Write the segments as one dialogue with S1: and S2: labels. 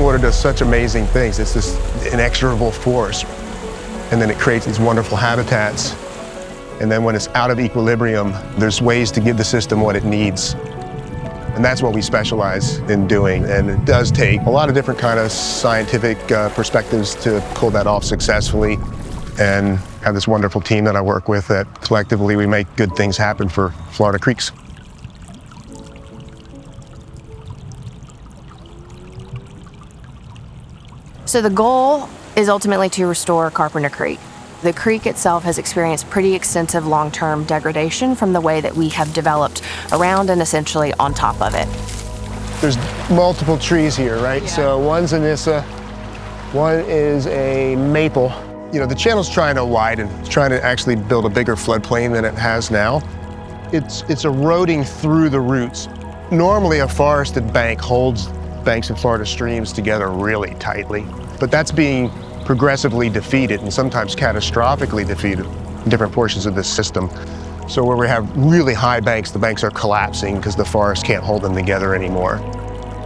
S1: water does such amazing things. It's this inexorable force. And then it creates these wonderful habitats. And then when it's out of equilibrium, there's ways to give the system what it needs. And that's what we specialize in doing. And it does take a lot of different kind of scientific perspectives to pull that off successfully. And have this wonderful team that I work with that collectively we make good things happen for Florida creeks.
S2: So the goal is ultimately to restore Carpenter Creek. The creek itself has experienced pretty extensive long-term degradation from the way that we have developed around and essentially on top of it.
S1: There's multiple trees here, right?
S2: Yeah.
S1: So one's a Nyssa, one is a maple. You know, the channel's trying to widen, it's trying to actually build a bigger floodplain than it has now. It's eroding through the roots. Normally a forested bank holds banks and Florida streams together really tightly, but that's being progressively defeated and sometimes catastrophically defeated in different portions of this system. So where we have really high banks, the banks are collapsing because the forest can't hold them together anymore.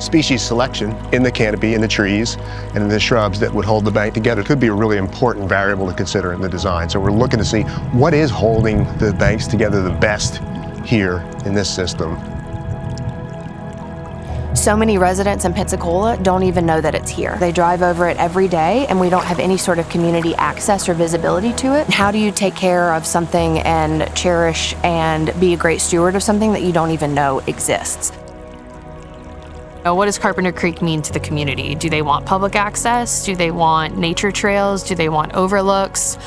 S1: Species selection in the canopy, in the trees, and in the shrubs that would hold the bank together could be a really important variable to consider in the design. So we're looking to see what is holding the banks together the best here in this system.
S2: So many residents in Pensacola don't even know that it's here. They drive over it every day and we don't have any sort of community access or visibility to it. How do you take care of something and cherish and be a great steward of something that you don't even know exists?
S3: What does Carpenter Creek mean to the community? Do they want public access? Do they want nature trails? Do they want overlooks?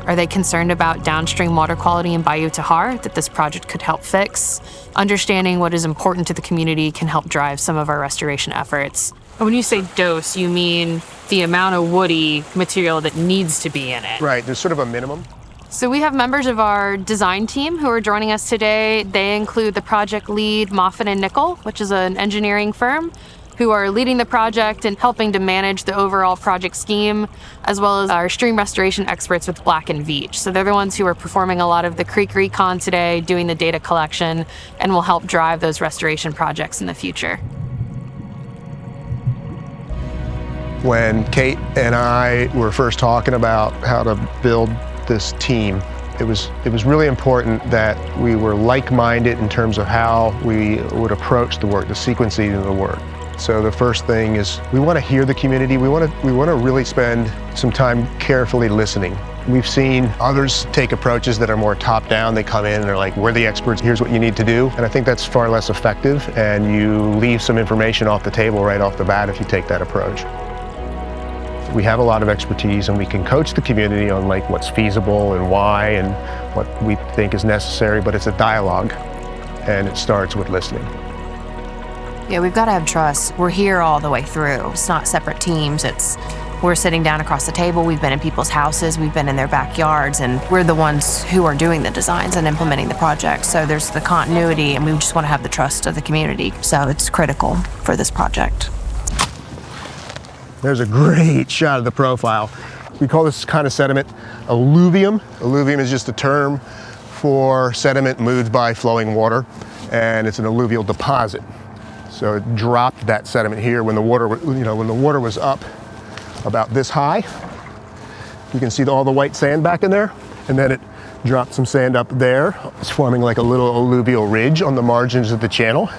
S3: Are they concerned about downstream water quality in Bayou Tahar that this project could help fix? Understanding what is important to the community can help drive some of our restoration efforts. When you say dose, you mean the amount of woody material that needs to be in it.
S1: Right, there's sort of a minimum.
S3: So we have members of our design team who are joining us today. They include the project lead, Moffatt and Nichol, which is an engineering firm, who are leading the project and helping to manage the overall project scheme, as well as our stream restoration experts with Black and Veatch. So they're the ones who are performing a lot of the Creek Recon today, doing the data collection, and will help drive those restoration projects in the future.
S1: When Kate and I were first talking about how to build this team, it was really important that we were like-minded in terms of how we would approach the work, the sequencing of the work. So the first thing is we want to hear the community. We want to really spend some time carefully listening. We've seen others take approaches that are more top-down. They come in and they're like, we're the experts, here's what you need to do. And I think that's far less effective, and you leave some information off the table right off the bat if you take that approach. We have a lot of expertise and we can coach the community on like what's feasible and why and what we think is necessary, but it's a dialogue and it starts with listening.
S2: Yeah, we've got to have trust. We're here all the way through. It's not separate teams. We're sitting down across the table. We've been in people's houses. We've been in their backyards, and we're the ones who are doing the designs and implementing the project. So there's the continuity, and we just want to have the trust of the community. So it's critical for this project.
S1: There's a great shot of the profile. We call this kind of sediment alluvium. Alluvium is just a term for sediment moved by flowing water, and it's an alluvial deposit. So it dropped that sediment here when the water, when the water was up about this high. You can see all the white sand back in there, and then it dropped some sand up there. It's forming like a little alluvial ridge on the margins of the channel,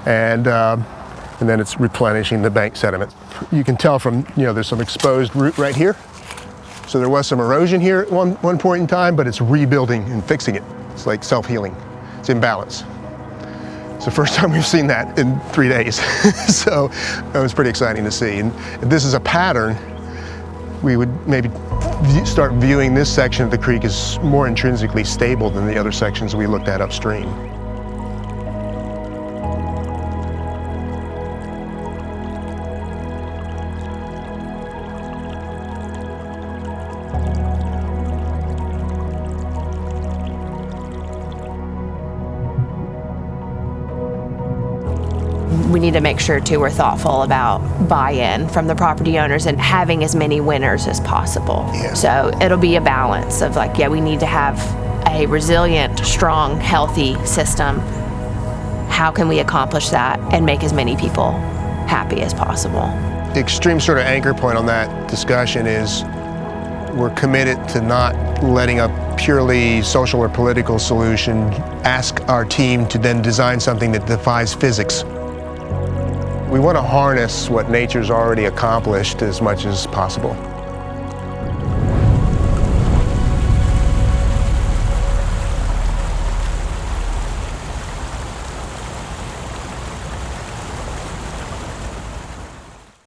S1: and then it's replenishing the bank sediment. You can tell from, there's some exposed root right here. So there was some erosion here at one point in time, but it's rebuilding and fixing it. It's like self-healing. It's in balance. It's the first time we've seen that in 3 days. So that was pretty exciting to see. And if this is a pattern, we would maybe start viewing this section of the creek as more intrinsically stable than the other sections we looked at upstream.
S2: We need to make sure too we're thoughtful about buy-in from the property owners and having as many winners as possible.
S1: Yeah.
S2: So it'll be a balance of like, yeah, we need to have a resilient, strong, healthy system. How can we accomplish that and make as many people happy as possible.
S1: The extreme sort of anchor point on that discussion is we're committed to not letting a purely social or political solution ask our team to then design something that defies physics. We want to harness what nature's already accomplished as much as possible.